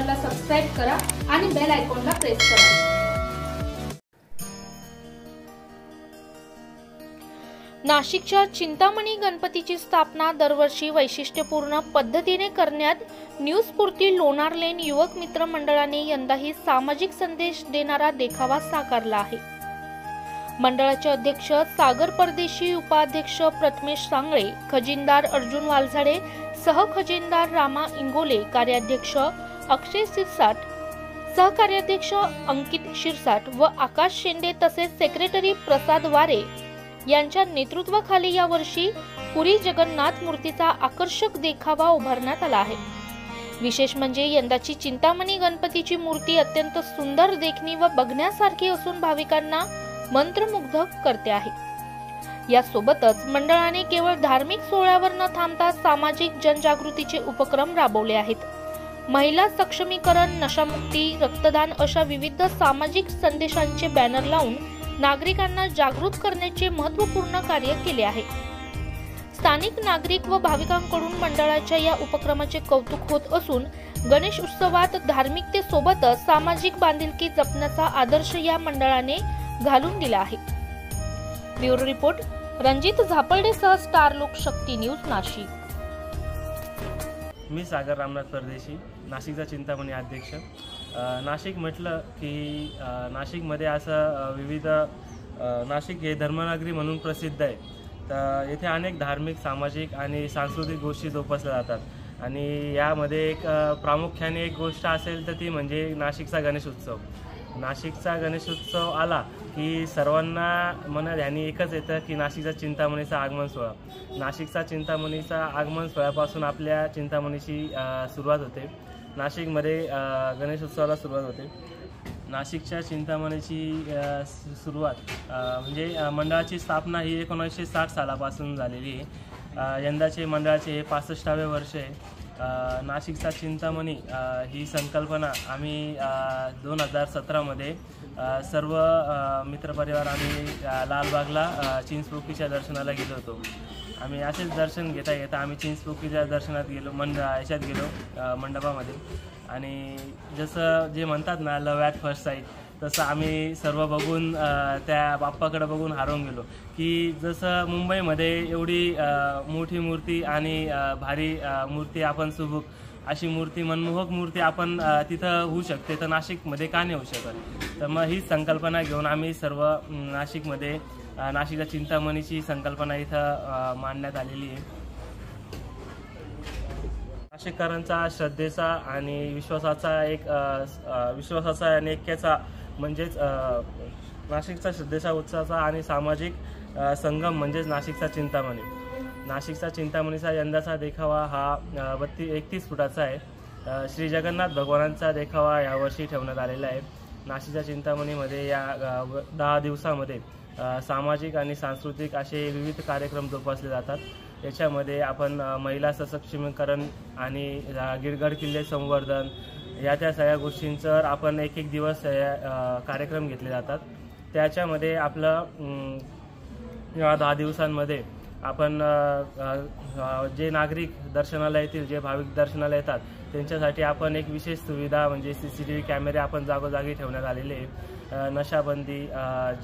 चॅनलला सबस्क्राइब करा आणि बेल आयकॉनला प्रेस करा। नाशिकच्या चिंतामणी गणपतीची स्थापना दरवर्षी वैशिष्ट्यपूर्ण पद्धतीने करण्यात न्यू स्फूर्ती लोणार लेन युवक मित्र मंडळाने यंदाही सामाजिक संदेश देणारा देखावा साकारला आहे। मंडळाचे अध्यक्ष सागर परदेशी, उपाध्यक्ष प्रथमेश सांगळे, खजिनदार अर्जुन वालझाडे, सहखजिनदार रामा इंगोले, कार्याध्यक्ष अक्षय सिरसाट, सहकार्याध्यक्ष अंकित शिरसाट व आकाश शेंडे तसेच सेक्रेटरी प्रसाद वारे यांच्या नेतृत्वाखाली यावर्षी पुरी जगन्नाथ मूर्तीचा आकर्षक देखावा उभारण्यात आला आहे। विशेष म्हणजे यंदाची चिंतामणी गणपतीची मूर्ती अत्यंत सुंदर देखणी व बघण्यासारखी असून भाविकांना मंत्रमुग्ध करते आहे। यासोबतच मंडळाने केवळ धार्मिक सोहळ्यावर न थांबता सामाजिक जनजागृतीचे उपक्रम राबवले आहेत। महिला सक्षमीकरण, नशामुक्ती, रक्तदान अशा विविध सामाजिक संदेशांचे बॅनर लावून नागरिकांना जागृत करण्याचे महत्त्वपूर्ण कार्य केले आहे। स्थानिक नागरिक व भाविकांकडून मंडळाच्या या उपक्रमाचे कौतुक होत असून गणेश उत्सवात धार्मिकतेसोबतच सामाजिक बांधिलकी जपण्याचा आदर्श या मंडळाने घालून दिला आहे। ब्युरो रिपोर्ट रणजित झापर्डेसह स्टार लोकशक्ती न्यूज नाशिक। मी सागर रामनाथ परदेशी, नाशिकचा चिंतामणी अध्यक्ष। नाशिक म्हटलं की नाशिकमध्ये असं विविध नाशिक हे धर्मनगरी म्हणून प्रसिद्ध आहे। तर येथे अनेक धार्मिक, सामाजिक आणि सांस्कृतिक गोष्टी जोपासल्या जातात आणि यामध्ये एक प्रामुख्याने एक गोष्ट असेल तर ती म्हणजे नाशिकचा गणेश उत्सव। नाशिकचा गणेश उत्सव आला की सर्वांना मनात ध्यानी एकच येतं की नाशिकचा चिंतामणीचा आगमन सोहळा। नाशिकचा चिंतामणीचा आगमन सोहळ्यापासून आपल्या चिंतामणीची सुरुवात होते। नाशिकमध्ये गणेश उत्सवाला सुरुवात होते। नाशिकच्या चिंतामणीची सुरुवात म्हणजे मंडळाची स्थापना ही 1960 सालापासून झालेली आहे। यंदाचे मंडळाचे हे 65वे वर्ष आहे। नाशिकचा चिंतामणी ही संकल्पना आम्ही 2017 मध्ये सर्व मित्रपरिवार आम्ही लालबागला चिंचपोकीच्या दर्शनाला गेलो होतो। आम्ही असेच दर्शन घेता आम्ही चिंचपोकीच्या दर्शनात गेलो, याच्यात गेलो मंडपामध्ये। आणि जसं जे म्हणतात ना लव ॲट फर्स्ट साईट, तसं आम्ही सर्व बघून त्या बाप्पाकडे बघून हारून गेलो की जसं मुंबईमध्ये एवढी मोठी मूर्ती आणि भारी मूर्ती आपण सुबक अशी मूर्ती, मनमोहक मूर्ती आपण तिथं होऊ शकते, तर नाशिकमध्ये का नाही होऊ शकत। तर मग ही संकल्पना घेऊन आम्ही सर्व नाशिकमध्ये नाशिकच्या चिंतामणीची संकल्पना इथं मांडण्यात आलेली आहे। नाशिककरांचा श्रद्धेचा आणि विश्वासाचा आणि ऐक्याचा म्हणजेच नाशिकचा श्रद्धेचा, उत्साहाचा आणि सामाजिक संगम म्हणजेच नाशिकचा चिंतामणी। नाशिकचा चिंतामणीचा यंदाचा देखावा हा 31 फुटाचा आहे। श्री जगन्नाथ भगवानांचा देखावा यावर्षी ठेवण्यात आलेला आहे। नाशिकच्या चिंतामणीमध्ये या 10 दिवसामध्ये सामाजिक आणि सांस्कृतिक असे विविध कार्यक्रम जोपासले जातात। याच्यामध्ये आपण महिला सक्षमीकरण आणि गड किल्ले संवर्धन या त्या सगळ्या गोष्टींवर आपण एक दिवस कार्यक्रम घेतले जातात। त्याच्यामध्ये आपलं या 10 दिवसांमध्ये आपण जे नागरिक दर्शनाला येतील, जे भाविक दर्शनाला येतात त्यांच्यासाठी आपण एक विशेष सुविधा म्हणजे CCTV कॅमेरे आपण जागोजागी ठेवण्यात आलेले आहे। नशाबंदी,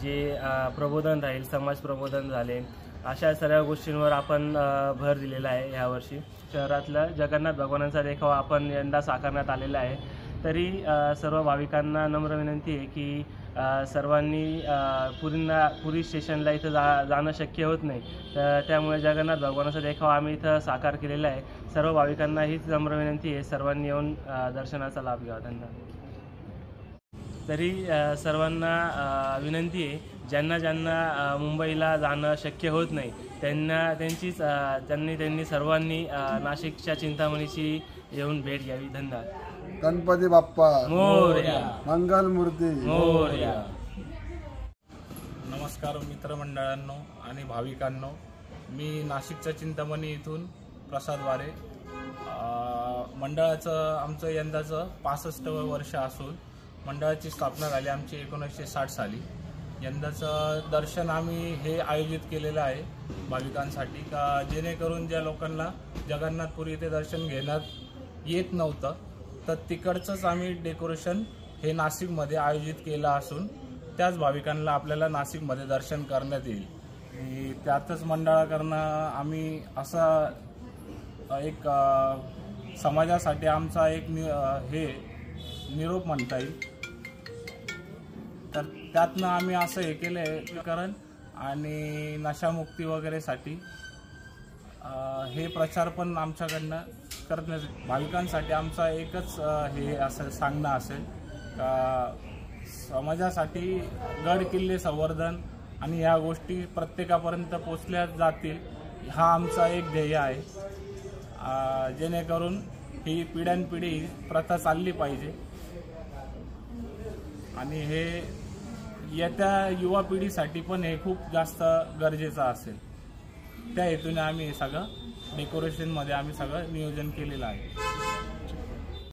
जे प्रबोधन राहील, समाज प्रबोधन झाले, अशा सर्व गोष्टींवर आपण भर दिलेला आहे। यावर्षी शहरातलं जगन्नाथ भगवानांचा देखावा आपण यंदा साकारण्यात आलेला आहे। तरी सर्व भाविकांना नम्र विनंती आहे की सर्वांनी पुरी स्टेशनला इथं जाणं शक्य होत नाही, तर त्यामुळे जगन्नाथ भगवानाचा देखावा आम्ही इथं साकार केलेला आहे। सर्व भाविकांना हीच नम्र विनंती आहे, सर्वांनी येऊन दर्शनाचा लाभ घ्यावा। धन्यवाद। तरी सर्वांना विनंती आहे, ज्यांना मुंबईला जाणं शक्य होत नाही त्यांनी सर्वांनी नाशिकच्या चिंतामणीची येऊन भेट घ्यावी। धन्यवाद। गणपती बाप्पा मोरया, मंगल मूर्ती मोरया। नमस्कार मित्रमंडळांनो आणि भाविकांनो, मी नाशिकच्या चिंतामणी इथून प्रसाद वारे। मंडळाचं आमचं यंदाचं 65वं वर्ष असून मंडळाची स्थापना झाली आमची 1960 साली। यंदाचं दर्शन आम्ही हे आयोजित केलेलं आहे भाविकांसाठी का जेणेकरून ज्या लोकांना जगन्नाथपुरी येथे दर्शन घेण्यात येत नव्हतं तर तिकडचंच आम्ही डेकोरेशन हे नाशिकमध्ये आयोजित केलं असून त्याच भाविकांना आपल्याला नाशिकमध्ये दर्शन करण्यात येईल. आणि त्यातच मंडळाकडनं आम्ही असा एक समाजासाठी आमचा एक हे निरोप म्हणता येईल. तर त्यातनं आम्ही असं हे केलं आहे कारण आणि नशामुक्ती वगैरेसाठी हे प्रचार पण आमच्याकडनं करण्यात भाविकांसाठी आमचा एकच हे असं सांगणं असेल का समाजासाठी गड किल्ले संवर्धन आणि ह्या गोष्टी प्रत्येकापर्यंत पोचल्या जातील हा आमचा एक ध्येय आहे. जेणेकरून ही पिढ्यानपिढी प्रथा चालली पाहिजे आणि हे येत्या युवा पिढीसाठी पण हे खूप जास्त गरजेचं असेल. त्या हेतूने आम्ही हे सगळं डेकोरेशनमध्ये आम्ही सगळं नियोजन केलेलं आहे.